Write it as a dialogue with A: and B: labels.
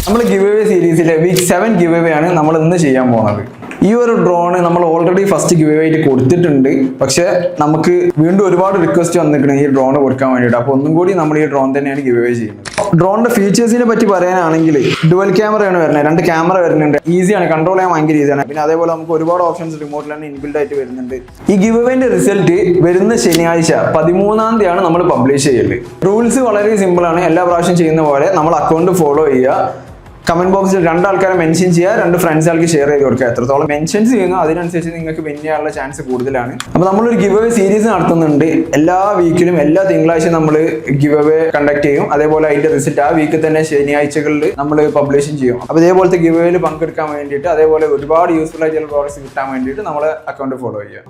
A: നമ്മൾ give away സീരീസിലെ week 7 give away ആണ് നമ്മൾ ഇന്ന് ചെയ്യാൻ പോകുന്നത്. ഈ ഒരു ഡ്രോണ് നമ്മൾ ഓൾറെഡി ഫസ്റ്റ് ഗിവ് അവേ ആയിട്ട് കൊടുത്തിട്ടുണ്ട്. പക്ഷെ നമുക്ക് വീണ്ടും ഒരുപാട് റിക്വസ്റ്റ് വന്നിരിക്കണം ഈ ഡ്രോൺ കൊടുക്കാൻ വേണ്ടിയിട്ട്. അപ്പോൾ ഒന്നും കൂടി നമ്മൾ ഈ ഡ്രോൺ തന്നെയാണ് ഗിവ് അവേ ചെയ്യുന്നത്. ഡ്രോണിന്റെ ഫീച്ചേഴ്സിനെ പറ്റി പറയാനാണെങ്കിൽ ഡുവൽ ക്യാമറയാണ് വരുന്നത്. 2 ക്യാമറ വരുന്നുണ്ട്. ഈസിയാണ്, കൺട്രോൾ ചെയ്യാൻ ഭയങ്കര ഈസിയാണ്. പിന്നെ അതേപോലെ നമുക്ക് ഒരുപാട് ഓപ്ഷൻസ് റിമോട്ടിൽ തന്നെ ഇൻബിൽഡ് ആയിട്ട് വരുന്നുണ്ട്. ഈ ഗിവ് അവേന്റെ റിസൾട്ട് വരുന്ന ശനിയാഴ്ച 13-ാം തീയതിയാണ് നമ്മൾ പബ്ലിഷ് ചെയ്യല്. റൂൾസ് വളരെ സിമ്പിൾ ആണ്. എല്ലാ പ്രാവശ്യം ചെയ്യുന്ന പോലെ നമ്മൾ അക്കൗണ്ട് ഫോളോ ചെയ്യുക. കമന്റ് ബോക്സിൽ 2 ആൾക്കാരെ മെൻഷൻ ചെയ്യുക, 2 ഫ്രണ്ട്സുകൾക്ക് ഷെയർ ചെയ്ത് കൊടുക്കുക. എത്രത്തോളം മെൻഷൻസ് ചെയ്യുന്നു അതിനനുസരിച്ച് നിങ്ങൾക്ക് വിൻ ചെയ്യാനുള്ള ചാൻസ് കൂടുതലാണ്. അപ്പോൾ നമ്മളൊരു ഗിവ് അവേ സീരീസ് നടത്തുന്നുണ്ട്. എല്ലാ വീക്കിലും എല്ലാ തിങ്കളാഴ്ചയും നമ്മൾ ഗിവ് അവേ കണ്ടക്ട് ചെയ്യും. അതേപോലെ അതിന്റെ റിസൾട്ട് ആ വീക്കിൽ തന്നെ ശനിയാഴ്ചകളിൽ നമ്മൾ പബ്ലിഷും ചെയ്യും. അപ്പോൾ ഇതേപോലത്തെ ഗിവ് അവേയിൽ പങ്കെടുക്കാൻ വേണ്ടിയിട്ട്, അതേപോലെ ഒരുപാട് യൂസ്ഫുൾ ആയിട്ടുള്ള പ്രോഡക്ട്സ് കിട്ടാൻ വേണ്ടിയിട്ട് നമ്മളെ അക്കൗണ്ട് ഫോളോ ചെയ്യുക.